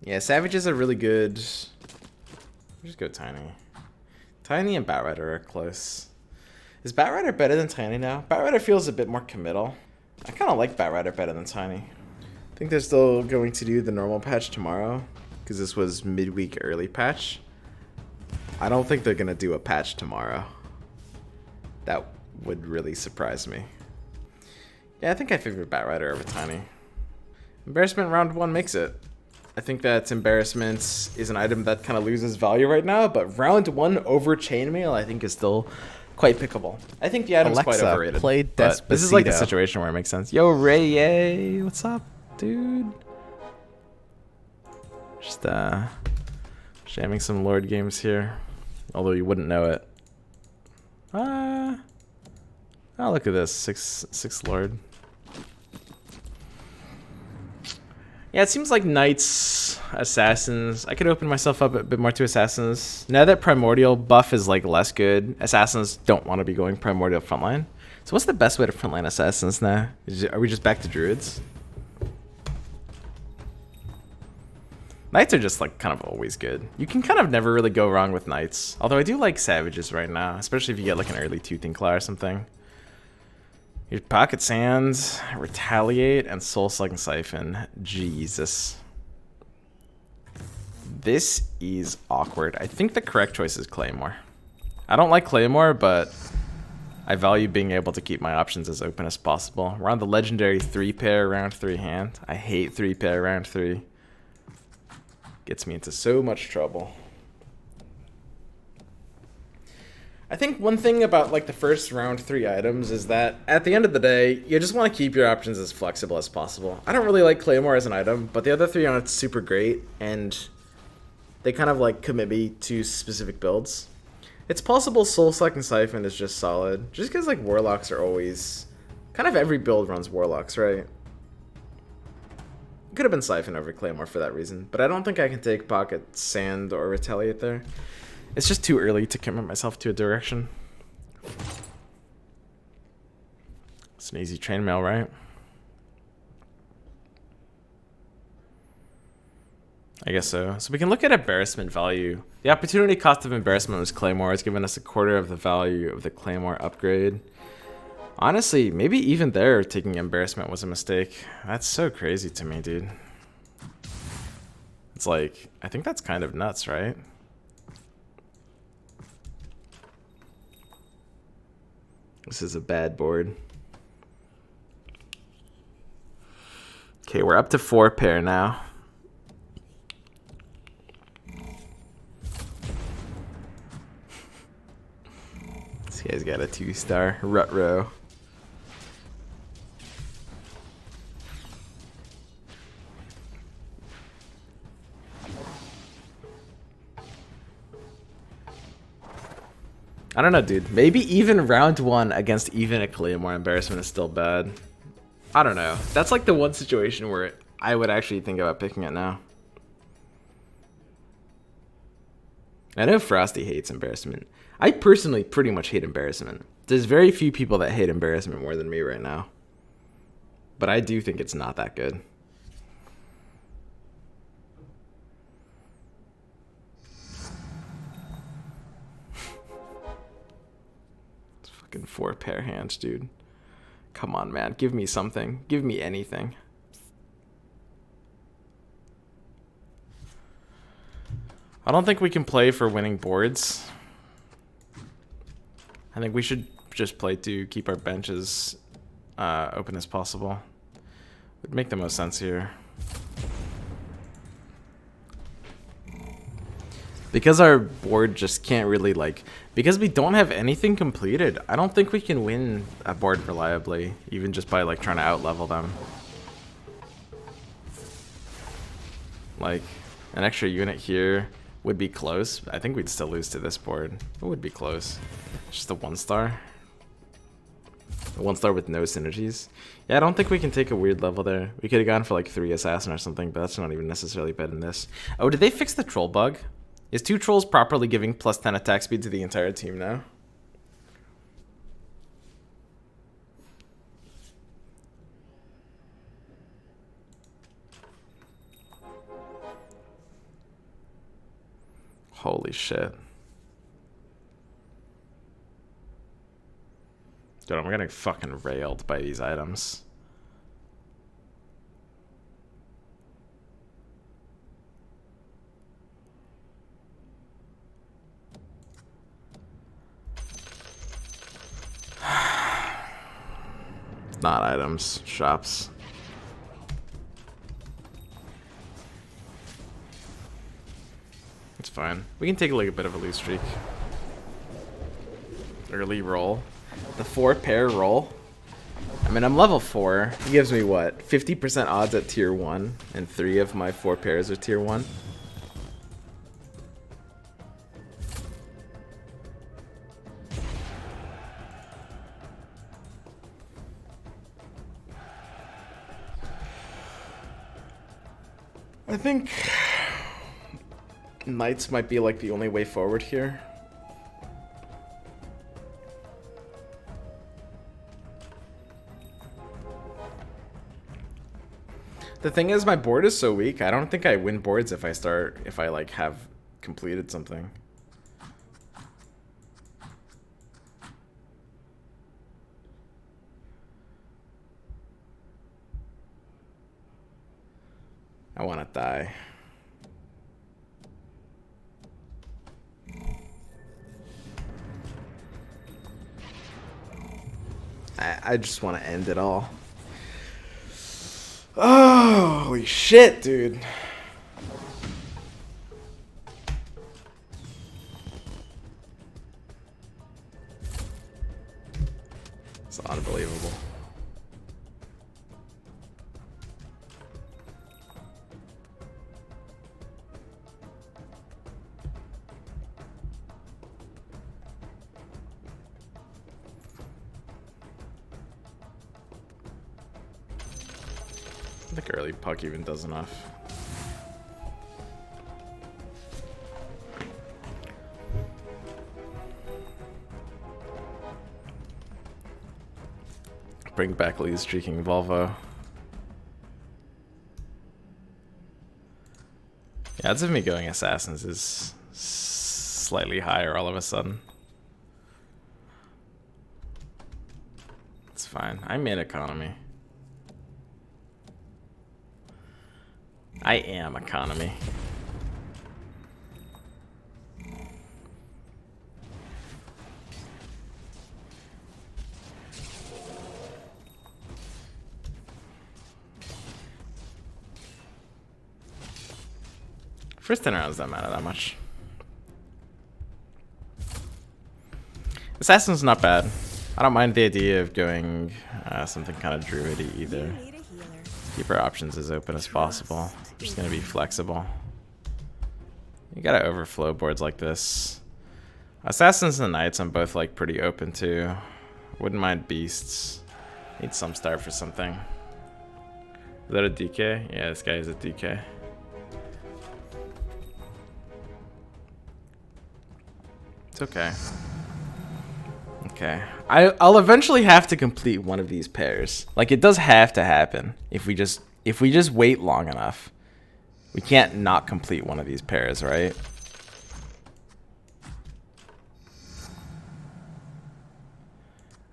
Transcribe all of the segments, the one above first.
Yeah, Savages are really good. Just go Tiny. Tiny and Batrider are close. Is Batrider better than Tiny now? Batrider feels a bit more committal. I kind of like Batrider better than Tiny. I think they're still going to do the normal patch tomorrow because this was midweek early patch. I don't think they're going to do a patch tomorrow. That would really surprise me. Yeah, I think I favor Batrider over Tiny. Embarrassment round 1 makes it. I think that Embarrassment is an item that kind of loses value right now, but round 1 over Chainmail I think is still quite pickable. I think the item's quite overrated. Play Despacito. This is like a situation where it makes sense. Yo, Ray, yay! What's up, dude? Just jamming some Lord games here, although you wouldn't know it. Oh, look at this, six Lord. Yeah, it seems like Knights, Assassins. I could open myself up a bit more to Assassins. Now that Primordial buff is like less good, Assassins don't want to be going Primordial frontline. So what's the best way to frontline Assassins now? Are we just back to Druids? Knights are just like kind of always good. You can kind of never really go wrong with Knights. Although I do like Savages right now, especially if you get like an early Toothing Claw or something. Your Pocket Sands, Retaliate, and Soul-Sucking Siphon. Jesus. This is awkward. I think the correct choice is Claymore. I don't like Claymore, but I value being able to keep my options as open as possible. We're on the legendary 3-pair round 3 hand. I hate 3-pair round 3. Gets me into so much trouble. I think one thing about like the first round 3 items is that at the end of the day, you just want to keep your options as flexible as possible. I don't really like Claymore as an item, but the other 3 aren't super great, and they kind of like commit me to specific builds. It's possible Soul-Sucking Siphon is just solid, just because like Warlocks are always... kind of every build runs Warlocks, right? Could have been Siphon over Claymore for that reason, but I don't think I can take Pocket Sand or Retaliate there. It's just too early to commit myself to a direction. It's an easy chainmail, right? I guess so. So we can look at embarrassment value. The opportunity cost of embarrassment was Claymore. It's given us a quarter of the value of the Claymore upgrade. Honestly, maybe even there taking embarrassment was a mistake. That's so crazy to me, dude. It's like, I think that's kind of nuts, right? This is a bad board. Okay, we're up to 4-pair now. This guy's got a 2-star. Rut-row. I don't know, dude. Maybe even round 1 against even a Claymore embarrassment is still bad. I don't know. That's like the one situation where I would actually think about picking it now. I know Frosty hates embarrassment. I personally pretty much hate embarrassment. There's very few people that hate embarrassment more than me right now. But I do think it's not that good. Fucking 4-pair hands, dude. Come on, man. Give me something. Give me anything. I don't think we can play for winning boards. I think we should just play to keep our benches open as possible. Would make the most sense here. Because our board just can't really, like... Because we don't have anything completed, I don't think we can win a board reliably, even just by, like, trying to out-level them. Like, an extra unit here would be close. I think we'd still lose to this board. It would be close. Just a 1-star. A 1-star with no synergies. Yeah, I don't think we can take a weird level there. We could have gone for, like, 3 Assassin or something, but that's not even necessarily better than this. Oh, did they fix the troll bug? Is 2 trolls properly giving plus 10 attack speed to the entire team now? Holy shit. Dude, I'm getting fucking railed by these items. Not items, shops. It's fine. We can take like a bit of a loose streak. Early roll. The 4-pair roll. I mean, I'm level 4. It gives me what? 50% odds at tier 1, and 3 of my 4 pairs are tier 1. I think Knights might be like the only way forward here. The thing is, my board is so weak. I don't think I win boards if I like have completed something. I want to die. I just want to end it all. Oh, holy shit, dude. It's unbelievable. I think early puck even does enough. Bring back lead streaking Volvo. Yeah, odds of me going assassins is slightly higher all of a sudden. It's fine. I'm in economy. I am economy. First 10 rounds don't matter that much. Assassin's not bad. I don't mind the idea of going something kind of druidy either. Keep our options as open as possible. Just gonna be flexible. You gotta overflow boards like this. Assassins and Knights I'm both like pretty open to. Wouldn't mind Beasts. Need some start for something. Is that a DK? Yeah, this guy is a DK. It's okay. Okay. I'll eventually have to complete one of these pairs. Like, it does have to happen if we just wait long enough. We can't not complete one of these pairs, right?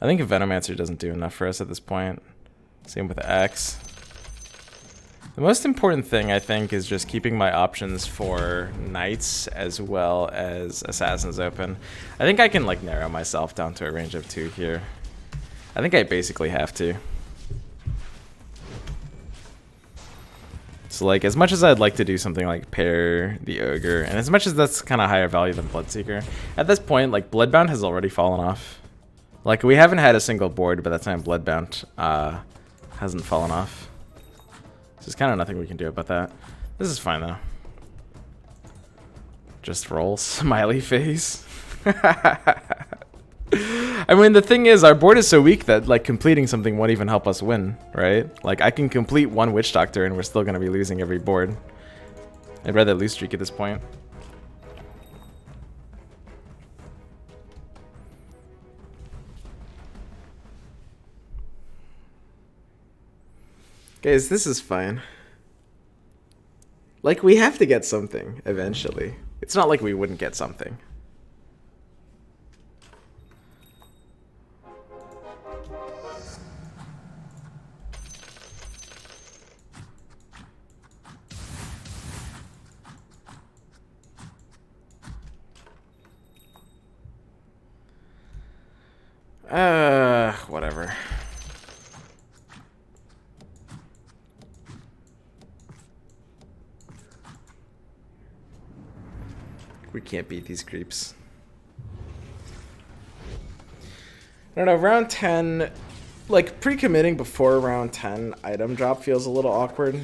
I think a Venomancer doesn't do enough for us at this point. Same with X. The most important thing, I think, is just keeping my options for Knights as well as Assassins open. I think I can, like, narrow myself down to a range of 2 here. I think I basically have to. So, like, as much as I'd like to do something like pair the Ogre, and as much as that's kind of higher value than Bloodseeker, at this point, like, Bloodbound has already fallen off. Like, we haven't had a single board by that time Bloodbound hasn't fallen off. There's kind of nothing we can do about that. This is fine, though. Just roll. Smiley face. I mean, the thing is, our board is so weak that, like, completing something won't even help us win, right? Like, I can complete one Witch Doctor and we're still going to be losing every board. I'd rather lose streak at this point. Guys, this is fine. Like, we have to get something eventually. It's not like we wouldn't get something. Whatever. We can't beat these creeps. I don't know, round 10, like pre-committing before round 10 item drop feels a little awkward.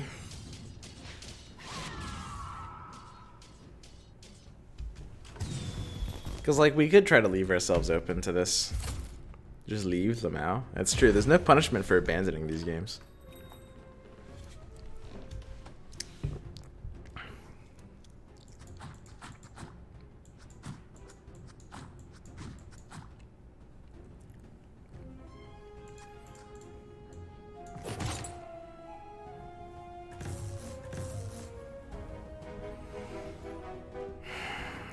Because like we could try to leave ourselves open to this. Just leave them out. That's true, there's no punishment for abandoning these games.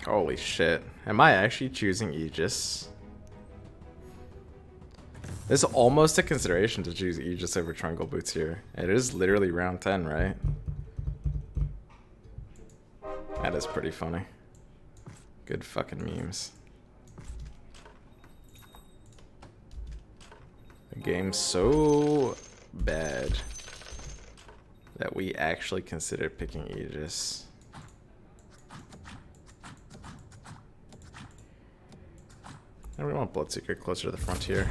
Holy shit. Am I actually choosing Aegis? It's almost a consideration to choose Aegis over Trungle Boots here. It is literally round 10, right? That is pretty funny. Good fucking memes. The game's so bad that we actually consider picking Aegis. And we want Bloodseeker closer to the frontier.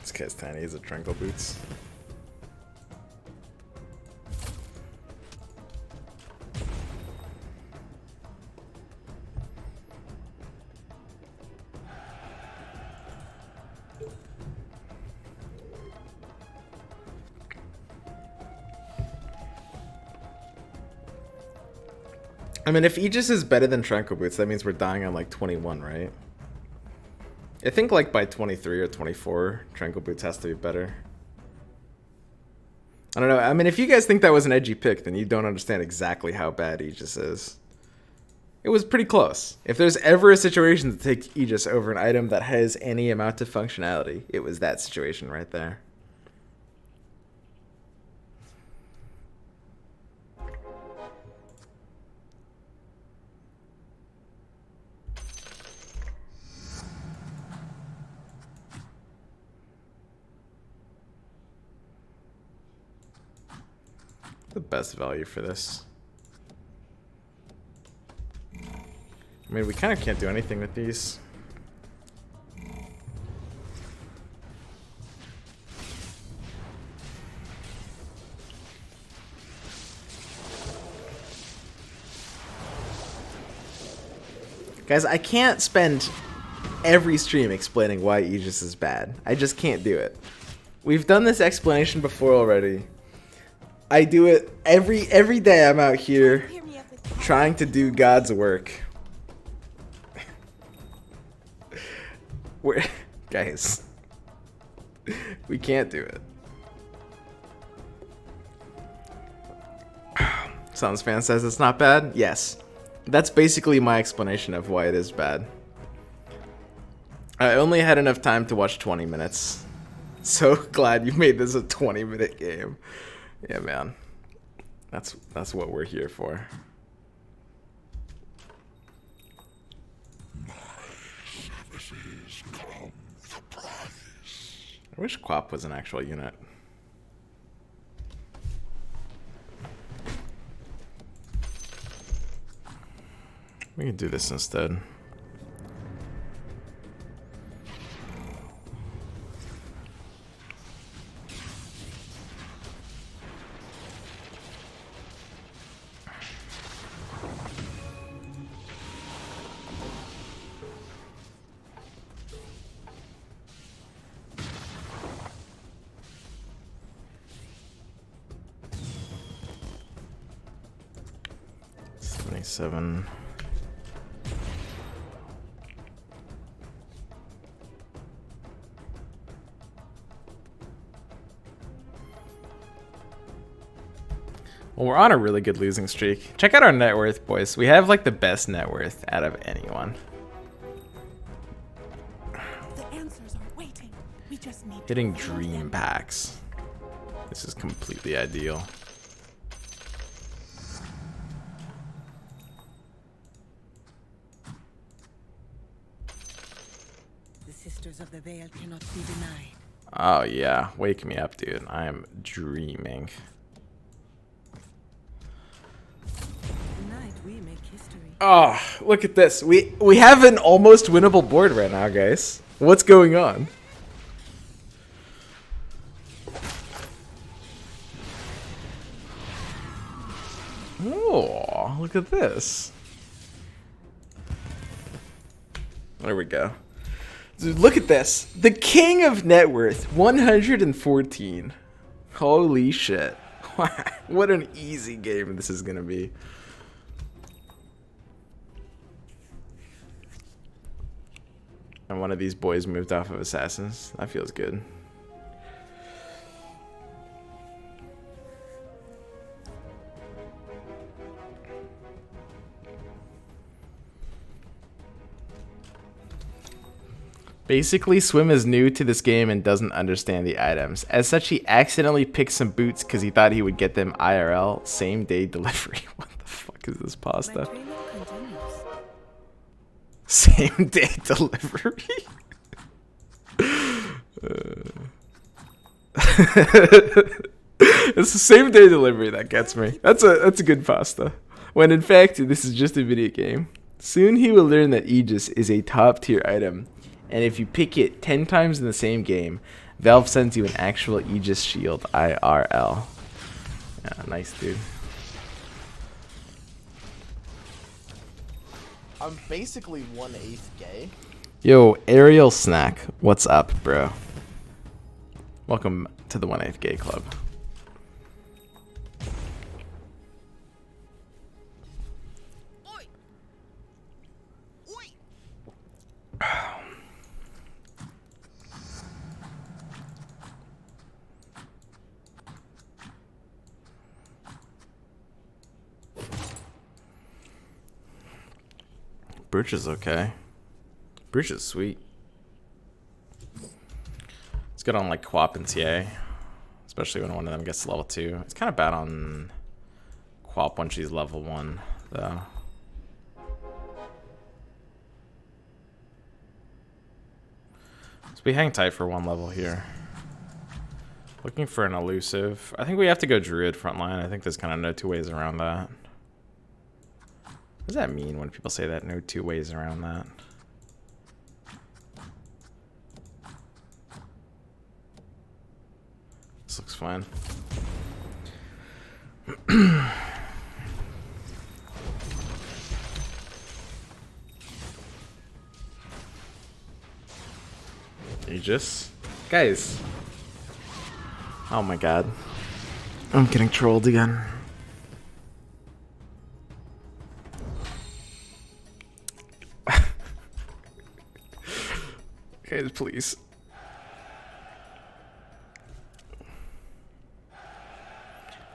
This guy's tiny, he's a Tranquil Boots. I mean, if Aegis is better than Tranquil Boots, that means we're dying on like 21, right? I think like by 23 or 24, Tranquil Boots has to be better. I don't know. I mean, if you guys think that was an edgy pick, then you don't understand exactly how bad Aegis is. It was pretty close. If there's ever a situation to take Aegis over an item that has any amount of functionality, it was that situation right there. The best value for this. I mean, we kind of can't do anything with these. Guys, I can't spend every stream explaining why Aegis is bad. I just can't do it. We've done this explanation before already. I do it every day. I'm out here trying to do God's work. Guys, we can't do it. Sounds Fan says it's not bad. Yes, that's basically my explanation of why it is bad. I only had enough time to watch 20 minutes. So glad you made this a 20-minute game. Yeah, man. That's what we're here for. My services come the price. I wish Quap was an actual unit. We can do this instead. 27. Well, we're on a really good losing streak. Check out our net worth, boys. We have like the best net worth out of anyone. The answers are waiting. We just need Hitting dream packs. This is completely ideal. The Sisters of the Veil cannot be denied. Oh yeah, wake me up, dude. I am dreaming. Tonight we make history. Oh, look at this. We have an almost winnable board right now, guys. What's going on? Oh, look at this. There we go. Dude, look at this. The king of net worth, 114. Holy shit. What an easy game this is going to be. And one of these boys moved off of assassins. That feels good. Basically, Swim is new to this game and doesn't understand the items. As such, he accidentally picked some boots because he thought he would get them IRL, same day delivery. What the fuck is this pasta? Same day delivery? It's the same day delivery that gets me. That's a good pasta. When in fact, this is just a video game. Soon he will learn that Aegis is a top tier item. And if you pick it 10 times in the same game, Valve sends you an actual Aegis shield IRL. Yeah, nice, dude. I'm basically 1/8 gay. Yo, Aerial Snack, what's up, bro? Welcome to the 1/8 Gay Club. Oi! Oi! Birch is okay. Birch is sweet. It's good on like Quap and TA, especially when one of them gets to level 2. It's kind of bad on Quap when she's level 1, though. So we hang tight for one level here. Looking for an elusive. I think we have to go Druid frontline. I think there's kind of no two ways around that. What does that mean when people say that? No two ways around that. This looks fine. Aegis? Guys. Oh my god. I'm getting trolled again. Guys, please.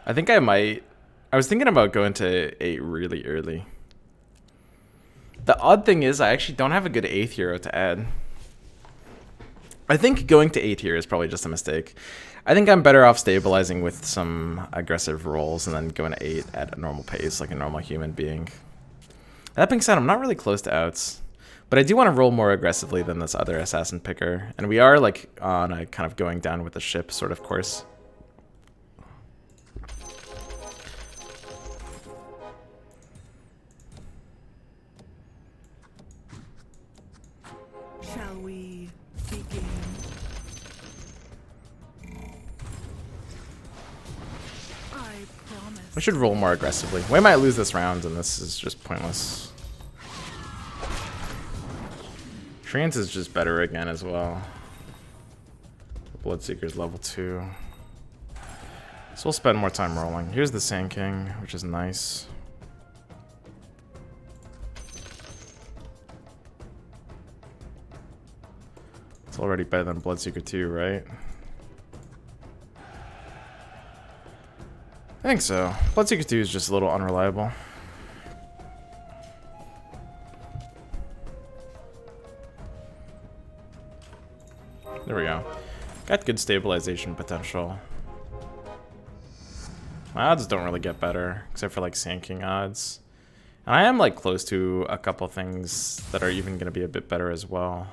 I think I might. I was thinking about going to 8 really early. The odd thing is I actually don't have a good 8th hero to add. I think going to 8 here is probably just a mistake. I think I'm better off stabilizing with some aggressive rolls and then going to 8 at a normal pace like a normal human being. That being said, I'm not really close to outs. But I do want to roll more aggressively than this other assassin picker. And we are like on a kind of going down with the ship sort of course. Shall we begin? I promise. We should roll more aggressively. We might lose this round and this is just pointless. Trance is just better again as well. Bloodseeker's level 2. So we'll spend more time rolling. Here's the Sand King, which is nice. It's already better than Bloodseeker 2, right? I think so. Bloodseeker 2 is just a little unreliable. There we go. Got good stabilization potential. My odds don't really get better, except for like Sand King odds. And I am like close to a couple things that are even going to be a bit better as well.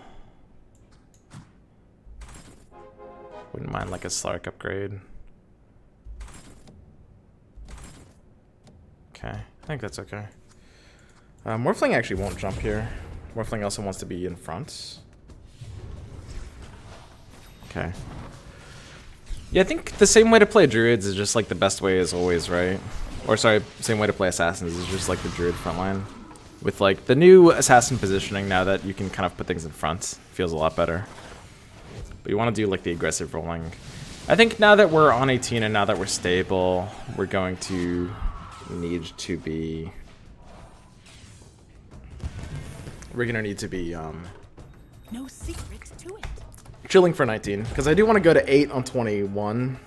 Wouldn't mind like a Slark upgrade. Okay, I think that's okay. Morphling actually won't jump here. Morphling also wants to be in front. Okay. Yeah, I think the same way to play Druids is just like the best way as always, right? Or sorry, same way to play Assassins is just like the Druid frontline. With like the new Assassin positioning now that you can kind of put things in front, feels a lot better. But you want to do like the aggressive rolling. I think now that we're on 18 and now that we're stable, we're going to need to be... We're going to need to be No secret to it. chilling for 19, because I do want to go to 8 on 21,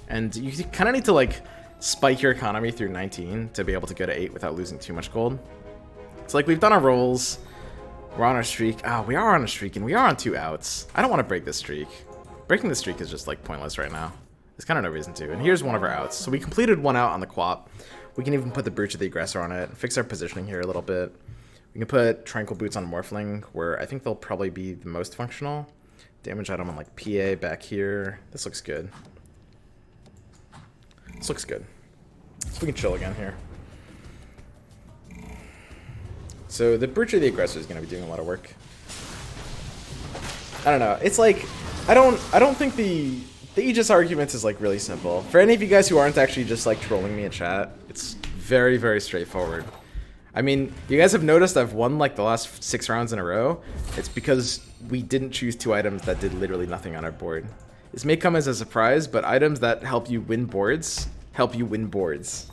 and you kind of need to like spike your economy through 19 to be able to go to 8 without losing too much gold. So like we've done our rolls, we're on our streak. We are on a streak and we are on 2 outs. I don't want to break this streak. Breaking the streak is just like pointless right now. There's kind of no reason to. And here's one of our outs. So we completed 1 out on the Quap. We can even put the Brooch of the Aggressor on it, fix our positioning here a little bit. We can put Tranquil Boots on Morphling, where I think they'll probably be the most functional. Damage item on like PA back here. This looks good. This looks good. So we can chill again here. So the Brooch of the Aggressor is going to be doing a lot of work. I don't know. It's like I don't think the Aegis argument is like really simple. For any of you guys who aren't actually just like trolling me in chat, it's very, very straightforward. I mean, you guys have noticed I've won like the last 6 rounds in a row. It's because we didn't choose 2 items that did literally nothing on our board. This may come as a surprise, but items that help you win boards help you win boards.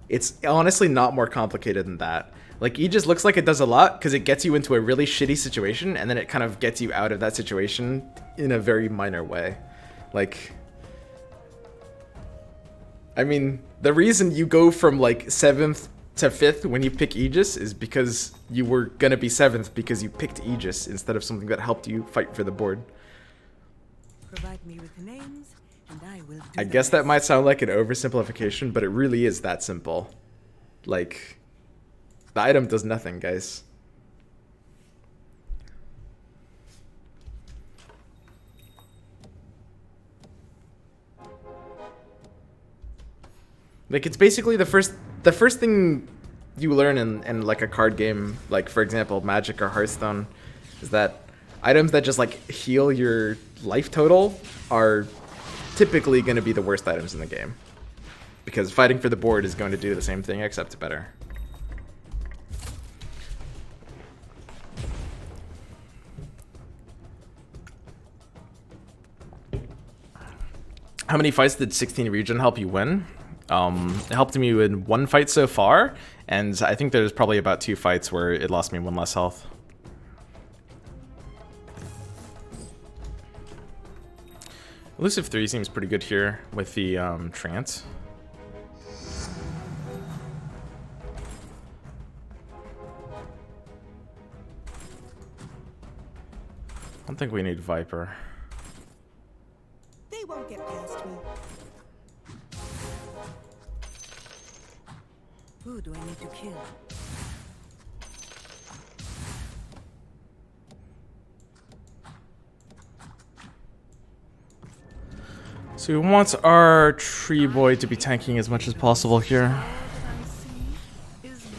It's honestly not more complicated than that. Like, Aegis looks like it does a lot because it gets you into a really shitty situation and then it kind of gets you out of that situation in a very minor way. Like, I mean, the reason you go from like 7th to 5th when you pick Aegis is because you were gonna be 7th because you picked Aegis instead of something that helped you fight for the board. Provide me with names, and I will do I the guess that rest. might sound like an oversimplification, but it really is that simple. Like, the item does nothing, guys. Like, it's basically the first thing you learn in like a card game, like for example Magic or Hearthstone, is that items that just like heal your life total are typically going to be the worst items in the game, because fighting for the board is going to do the same thing except better. How many fights did 16 region help you win? It helped me in 1 fight so far, and I think there's probably about 2 fights where it lost me 1 less health. Elusive 3 seems pretty good here with the Trance. I don't think we need Viper. They won't get past me. Who do I need to kill? So we want our tree boy to be tanking as much as possible here. All I see is mine.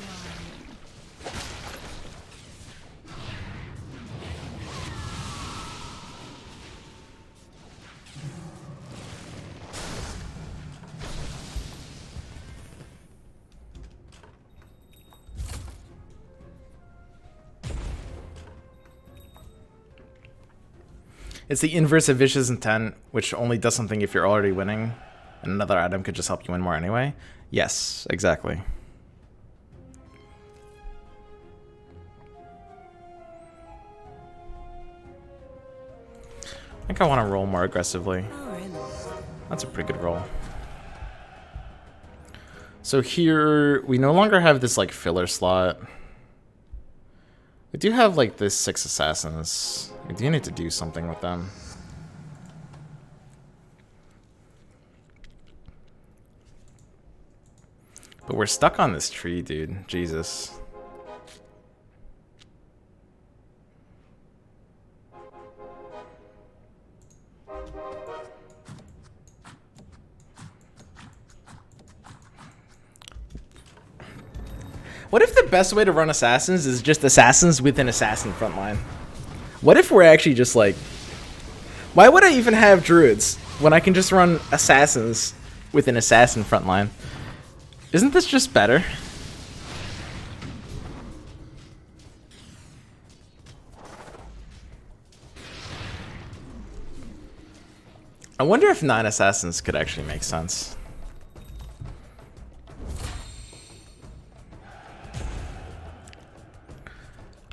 It's the inverse of Vicious Intent, which only does something if you're already winning, and another item could just help you win more anyway. Yes, exactly. I think I want to roll more aggressively. Our enemies. That's a pretty good roll. So here, we no longer have this like filler slot. We do have like this 6 assassins. We do need to do something with them. But we're stuck on this tree, dude. Jesus. What if the best way to run assassins is just assassins with an assassin frontline? What if we're actually just like... Why would I even have druids when I can just run assassins with an assassin frontline? Isn't this just better? I wonder if 9 assassins could actually make sense.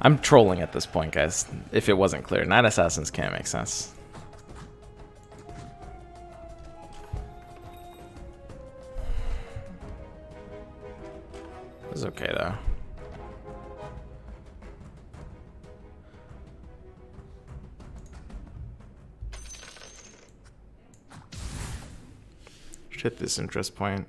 I'm trolling at this point, guys. If it wasn't clear, 9 assassins can't make sense. It's okay though. Should hit this interest point.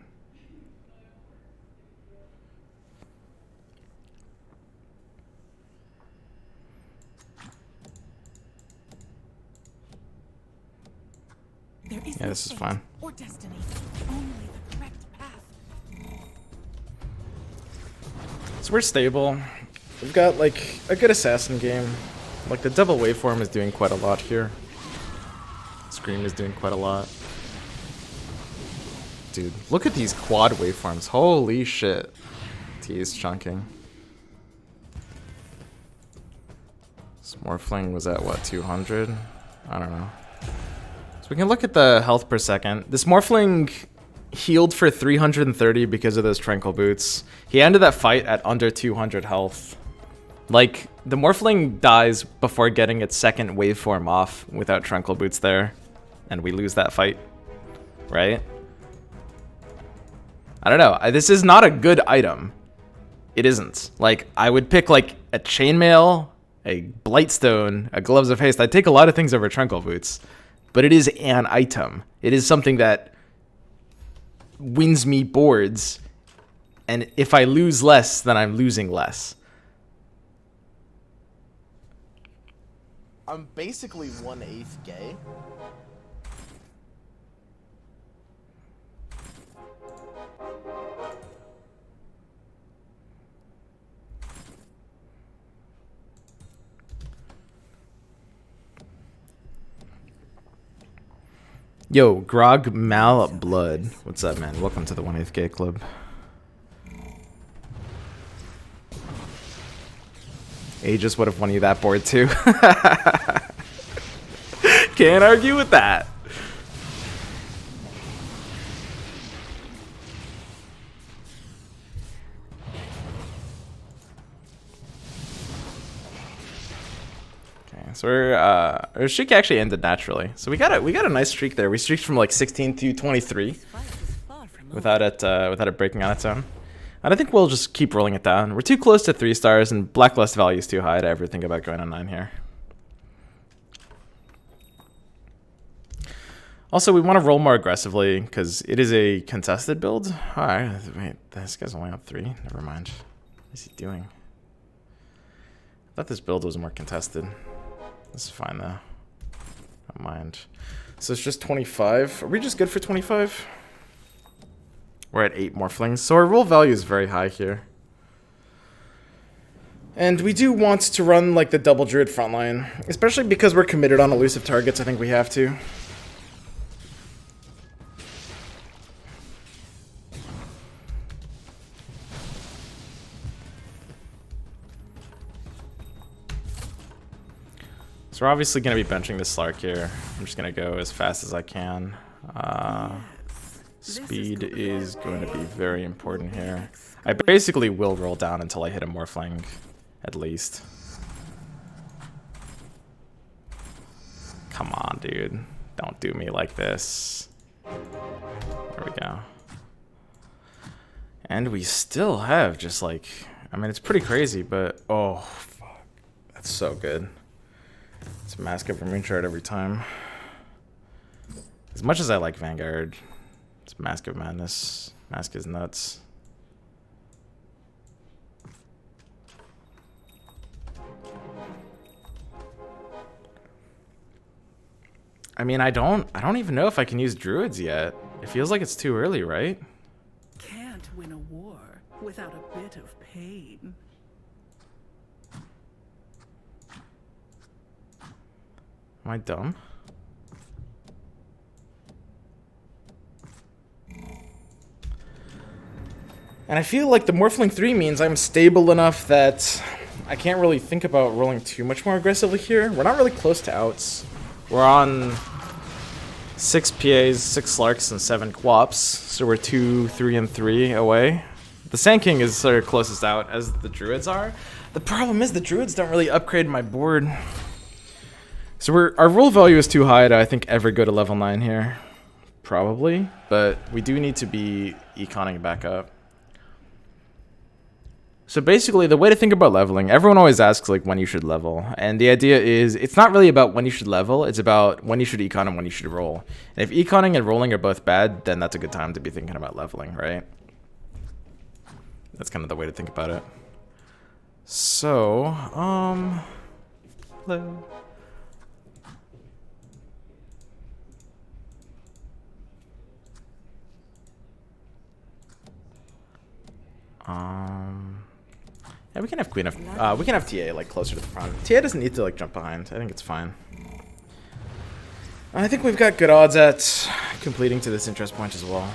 There is Yeah, no this is fate fine. or destiny, only the correct path. So we're stable. We've got like a good assassin game. Like the double waveform is doing quite a lot here. Scream is doing quite a lot. Dude, look at these quad waveforms. Holy shit. T is chunking. Smorfling was at what, 200? I don't know. So we can look at the health per second. This Morphling healed for 330 because of those Tranquil Boots. He ended that fight at under 200 health. Like, the Morphling dies before getting its second waveform off without Tranquil Boots there. And we lose that fight. Right? I don't know. This is not a good item. It isn't. Like, I would pick, like, a Chainmail, a Blightstone, a Gloves of Haste. I'd take a lot of things over Tranquil Boots. But it is an item. It is something that wins me boards. And if I lose less, then I'm losing less. I'm basically 1/8 gay. Yo, Grog Mal Blood. What's up, man? Welcome to the 1/8 Gay Club. Aegis would have won you that board too. Can't argue with that. So our streak actually ended naturally. So we got a nice streak there. We streaked from like 16 to 23 without it breaking on its own. And I think we'll just keep rolling it down. We're too close to 3 stars, and Blacklist value is too high to ever think about going on 9 here. Also, we want to roll more aggressively because it is a contested build. All right, wait, this guy's only up 3. Never mind. What is he doing? I thought this build was more contested. This is fine though. Don't mind. So it's just 25. Are we just good for 25? We're at 8 Morphlings. So our roll value is very high here. And we do want to run like the double druid frontline. Especially because we're committed on elusive targets. I think we have to. So we're obviously going to be benching this Slark here. I'm just going to go as fast as I can. Speed is going to be very important here. I basically will roll down until I hit a Morphling, at least. Come on, dude. Don't do me like this. There we go. And we still have just like, I mean, it's pretty crazy, but oh, fuck. That's so good. It's Mask of Immune Shard every time. As much as I like Vanguard, it's Mask of Madness. Mask is nuts. I mean, I don't even know if I can use druids yet. It feels like it's too early, right? Can't win a war without a bit of pain. Am I dumb? And I feel like the Morphling 3 means I'm stable enough that I can't really think about rolling too much more aggressively here. We're not really close to outs. We're on 6 PAs, 6 Slarks, and 7 Quops, so we're 2, 3, and 3 away. The Sand King is sort of closest out, as the Druids are. The problem is the Druids don't really upgrade my board. So our roll value is too high to, I think, ever go to level 9 here. Probably, but we do need to be econing back up. So basically, the way to think about leveling, everyone always asks like when you should level, and the idea is it's not really about when you should level, it's about when you should econ and when you should roll. And if econing and rolling are both bad, then that's a good time to be thinking about leveling, right? That's kind of the way to think about it. So, hello. Yeah, we can have Queen of, we can have TA like closer to the front. TA doesn't need to like jump behind. I think it's fine. I think we've got good odds at completing to this interest point as well.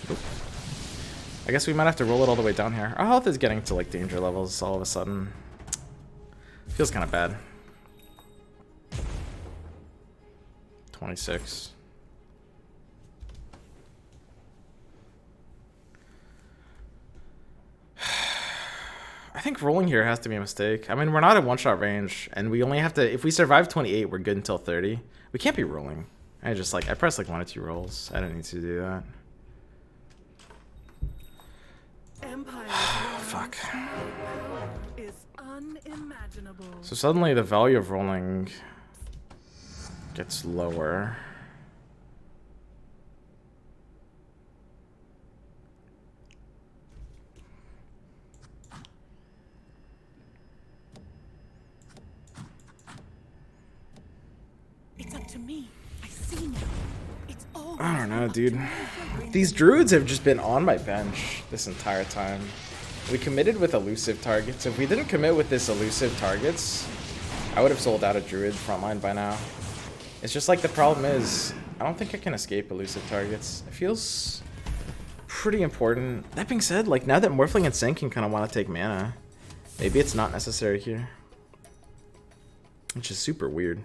Oop. I guess we might have to roll it all the way down here. Our health is getting to like danger levels all of a sudden. Feels kind of bad. 26. I think rolling here has to be a mistake. I mean, we're not at one-shot range, and we only have to... If we survive 28, we're good until 30. We can't be rolling. I pressed like 1 or 2 rolls. I don't need to do that. Fuck. Is unimaginable. So suddenly the value of rolling gets lower. It's up to me. I see now. It's all. I don't know, dude. These druids have just been on my bench this entire time. We committed with elusive targets. If we didn't commit with this elusive targets, I would have sold out a druid frontline by now. It's just like the problem is, I don't think I can escape elusive targets. It feels pretty important. That being said, like now that Morphling and Sand King kind of want to take mana, maybe it's not necessary here. Which is super weird.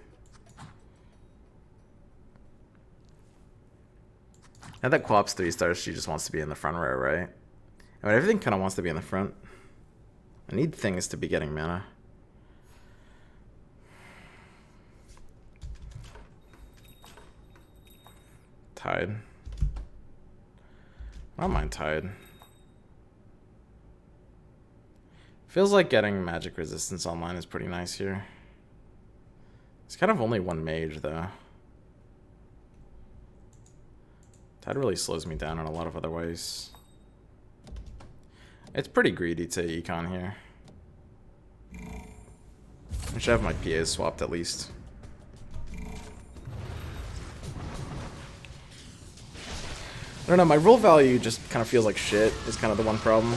Now that Quap's 3 stars, she just wants to be in the front row, right? I mean, everything kind of wants to be in the front. I need things to be getting mana. Tide. I don't mind Tide. Feels like getting magic resistance online is pretty nice here. It's kind of only 1 mage, though. Tide really slows me down in a lot of other ways. It's pretty greedy to econ here. I should have my PAs swapped at least. I don't know, my roll value just kind of feels like shit is kind of the one problem.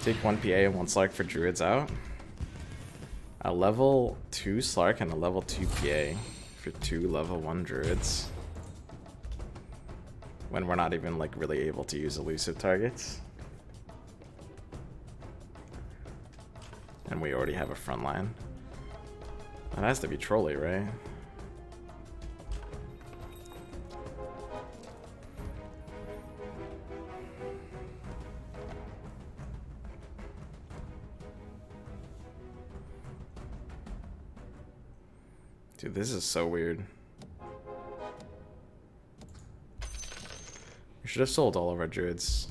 Take 1 PA and 1 Slark for druids out. A level 2 Slark and a level 2 PA for 2 level 1 druids. When we're not even like really able to use elusive targets. And we already have a front line. That has to be trolly, right? Dude, this is so weird. We should have sold all of our druids.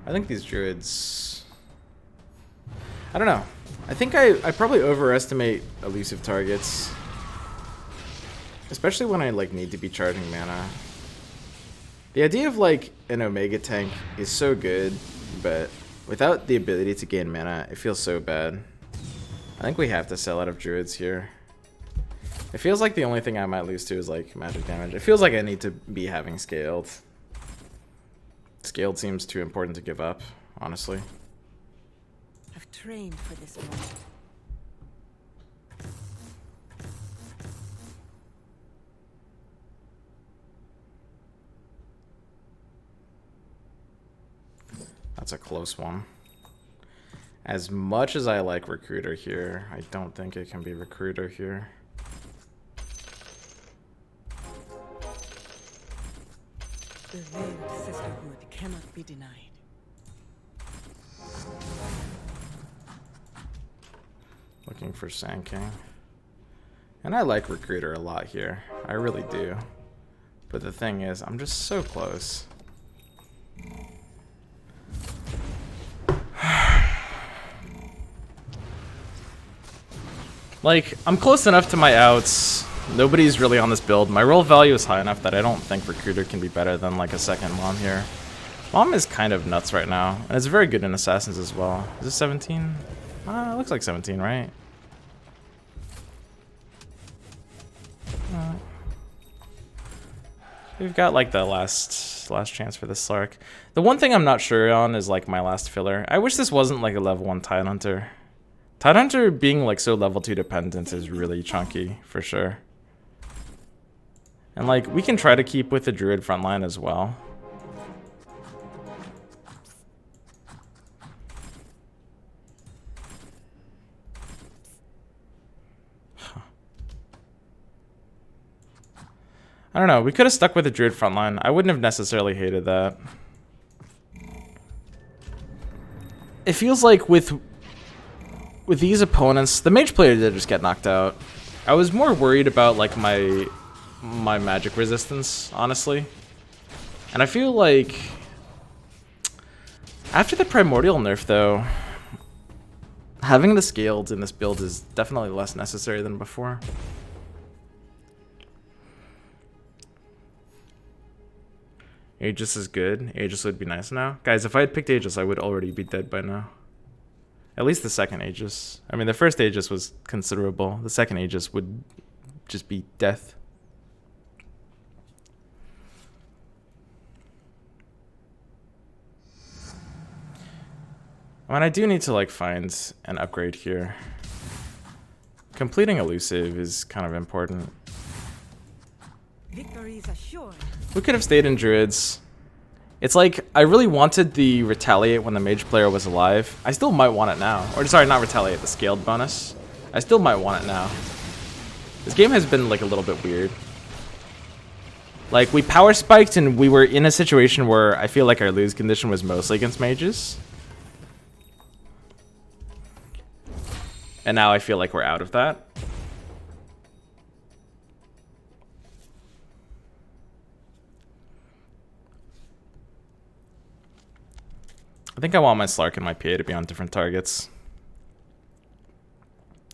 I think these druids... I don't know. I think I probably overestimate elusive targets. Especially when I like need to be charging mana. The idea of like an Omega tank is so good, but without the ability to gain mana, it feels so bad. I think we have to sell out of druids here. It feels like the only thing I might lose to is like magic damage. It feels like I need to be having scaled. Scaled seems too important to give up, honestly. I've trained for this moment. That's a close one. As much as I like Recruiter here, I don't think it can be Recruiter here. The veiled sisterhood cannot be denied. Looking for Sand King. And I like Recruiter a lot here. I really do. But the thing is, I'm just so close. Like, I'm close enough to my outs. Nobody's really on this build. My roll value is high enough that I don't think Recruiter can be better than like a second Mom here. Mom is kind of nuts right now. And it's very good in Assassins as well. Is this 17? It looks like 17, right? We've got like the last chance for this Slark. The one thing I'm not sure on is like my last filler. I wish this wasn't like a level 1 Tidehunter. Tidehunter being like so level 2 dependent is really chunky for sure. And like we can try to keep with the Druid frontline as well. I don't know, we could have stuck with the Druid frontline. I wouldn't have necessarily hated that. It feels like with these opponents, the mage player did just get knocked out. I was more worried about like my magic resistance, honestly. And I feel like after the primordial nerf though, having the scaled in this build is definitely less necessary than before. Aegis is good. Aegis would be nice now. Guys, if I had picked Aegis, I would already be dead by now. At least the second Aegis. I mean, the first Aegis was considerable. The second Aegis would just be death. I mean, I do need to, like, find an upgrade here. Completing elusive is kind of important. Victory is assured. We could have stayed in druids. It's like, I really wanted the retaliate when the mage player was alive. I still might want it now. Or sorry, not retaliate, the scaled bonus. I still might want it now. This game has been like a little bit weird. Like, we power spiked and we were in a situation where I feel like our lose condition was mostly against mages. And now I feel like we're out of that. I think I want my Slark and my PA to be on different targets.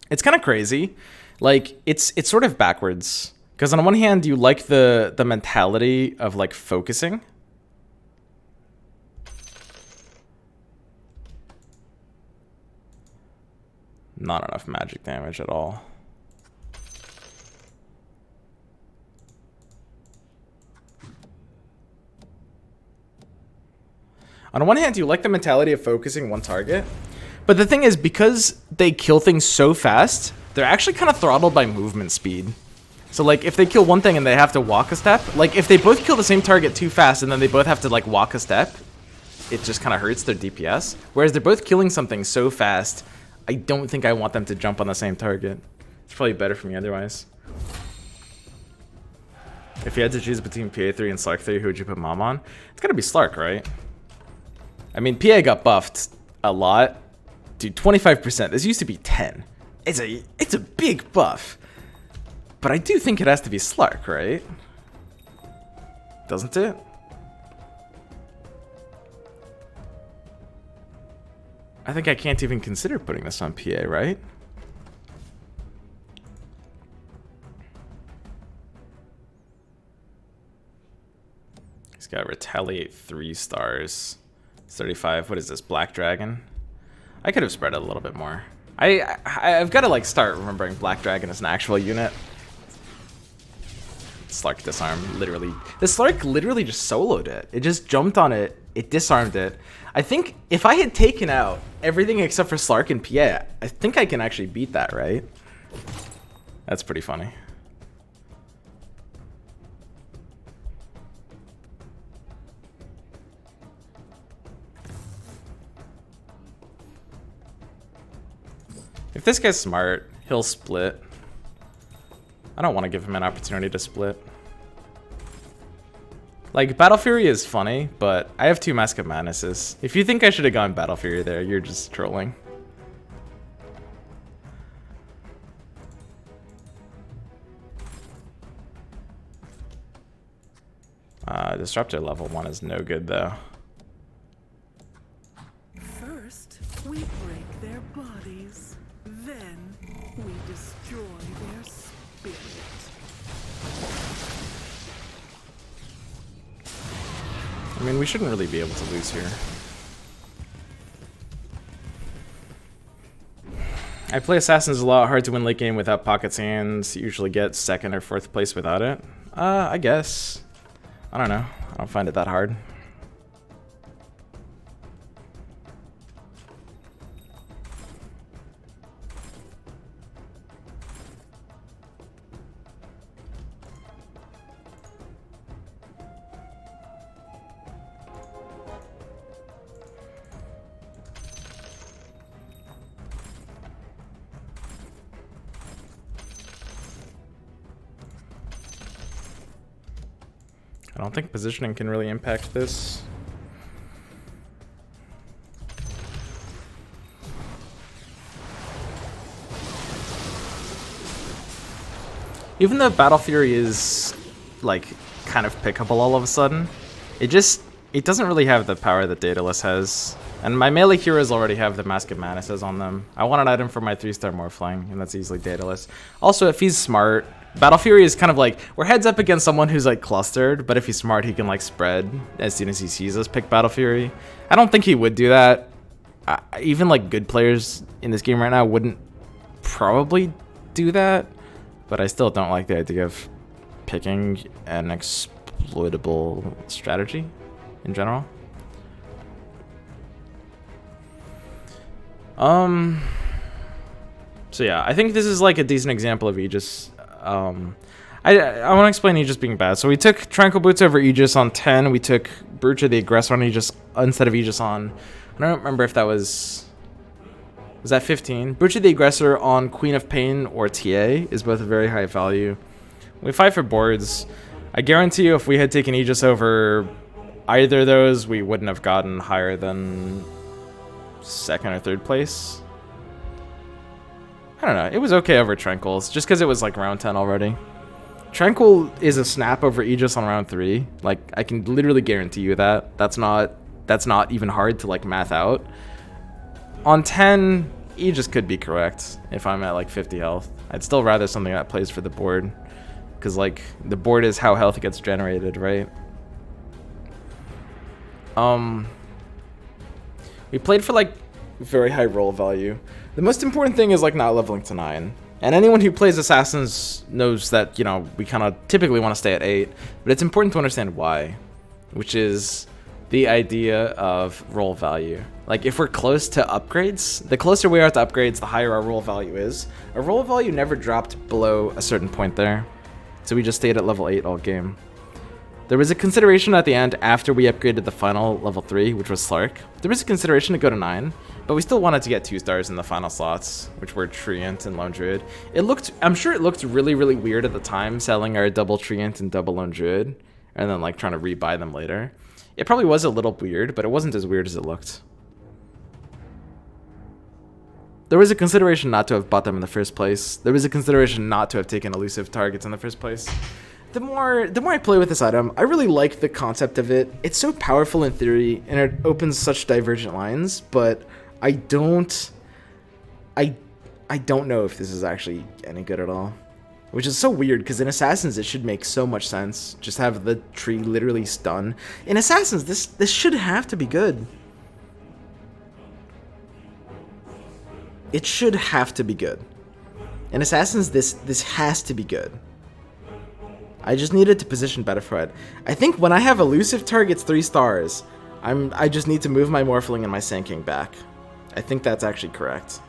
It's kind of crazy. Like, it's sort of backwards. Because on one hand, you like the mentality of, like, focusing. Not enough magic damage at all. On one hand, you like the mentality of focusing one target, but the thing is, because they kill things so fast, they're actually kind of throttled by movement speed. So, like, if they kill one thing and they have to walk a step, like, if they both kill the same target too fast and then they both have to, like, walk a step, it just kind of hurts their DPS. Whereas they're both killing something so fast, I don't think I want them to jump on the same target. It's probably better for me otherwise. If you had to choose between PA3 and Slark 3, who would you put Mom on? It's gotta be Slark, right? I mean, PA got buffed a lot. Dude, 25%. This used to be 10. It's a big buff. But I do think it has to be Slark, right? Doesn't it? I think I can't even consider putting this on PA, right? He's got Retaliate 3 stars. 35. What is this? Black Dragon? I could have spread it a little bit more. I've got to like start remembering Black Dragon as an actual unit. Slark disarm, literally. The Slark literally just soloed it. It just jumped on it. It disarmed it. I think if I had taken out everything except for Slark and PA, I think I can actually beat that, right? That's pretty funny. If this guy's smart, he'll split. I don't want to give him an opportunity to split. Like, Battle Fury is funny, but I have 2 Mask of Madnesses. If you think I should have gone Battle Fury there, you're just trolling. Disruptor level 1 is no good, though. First, we break their bodies. Then, we destroy their spirit. I mean, we shouldn't really be able to lose here. I play Assassins a lot, hard to win late game without Pocket Sands. Usually get 2nd or 4th place without it. I guess. I don't know. I don't find it that hard. I don't think positioning can really impact this. Even though Battle Fury is like kind of pickable all of a sudden, it doesn't really have the power that Daedalus has. And my melee heroes already have the Mask of Madnesses on them. I want an item for my 3-star Morphling, and that's easily Daedalus. Also, if he's smart, Battle Fury is kind of like, we're heads up against someone who's like clustered, but if he's smart, he can like spread as soon as he sees us pick Battle Fury. I don't think he would do that. Even like good players in this game right now wouldn't probably do that, but I still don't like the idea of picking an exploitable strategy in general. So yeah, I think this is like a decent example of Aegis. I want to explain Aegis being bad. So we took Tranquil Boots over Aegis on 10. We took Brucha the Aggressor on Aegis instead of Aegis on... I don't remember if that was... Was that 15? Brucha the Aggressor on Queen of Pain or TA is both a very high value. We fight for boards. I guarantee you if we had taken Aegis over either of those, we wouldn't have gotten higher than 2nd or 3rd place. I don't know. It was okay over Tranquil's, just because it was like round 10 already. Tranquil is a snap over Aegis on round 3. Like, I can literally guarantee you that. That's not even hard to like math out. On 10, Aegis could be correct if I'm at like 50 health. I'd still rather something that plays for the board, because like the board is how health gets generated, right? We played for like very high roll value. The most important thing is like not leveling to 9. And anyone who plays Assassins knows that, you know, we kind of typically want to stay at 8, but it's important to understand why, which is the idea of roll value. Like if we're close to upgrades, the closer we are to upgrades, the higher our roll value is. Our roll value never dropped below a certain point there, so we just stayed at level 8 all game. There was a consideration at the end after we upgraded the final level 3, which was Slark. There was a consideration to go to 9, but we still wanted to get 2 stars in the final slots, which were Treant and Lone Druid. I'm sure it looked really, really weird at the time, selling our double Treant and double Lone Druid, and then like trying to rebuy them later. It probably was a little weird, but it wasn't as weird as it looked. There was a consideration not to have bought them in the first place. There was a consideration not to have taken elusive targets in the first place. The more I play with this item, I really like the concept of it. It's so powerful in theory, and it opens such divergent lines, but I don't know if this is actually any good at all. Which is so weird, because in Assassins it should make so much sense. Just have the tree literally stun. In Assassins, this should have to be good. It should have to be good. In Assassins, this has to be good. I just needed to position better for it. I think when I have elusive targets 3 stars, I just need to move my Morphling and my Sand King back. I think that's actually correct.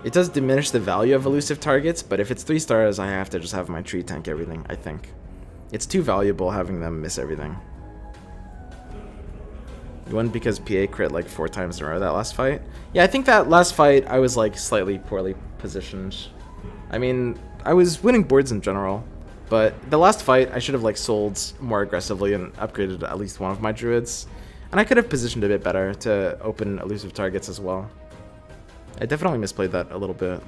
It does diminish the value of elusive targets, but if it's 3 stars, I have to just have my tree tank everything, I think. It's too valuable having them miss everything. You won because PA crit like 4 times in a row that last fight? Yeah, I think that last fight I was like slightly poorly positioned. I mean, I was winning boards in general, but the last fight I should have like sold more aggressively and upgraded at least one of my druids. And I could have positioned a bit better to open elusive targets as well. I definitely misplayed that a little bit.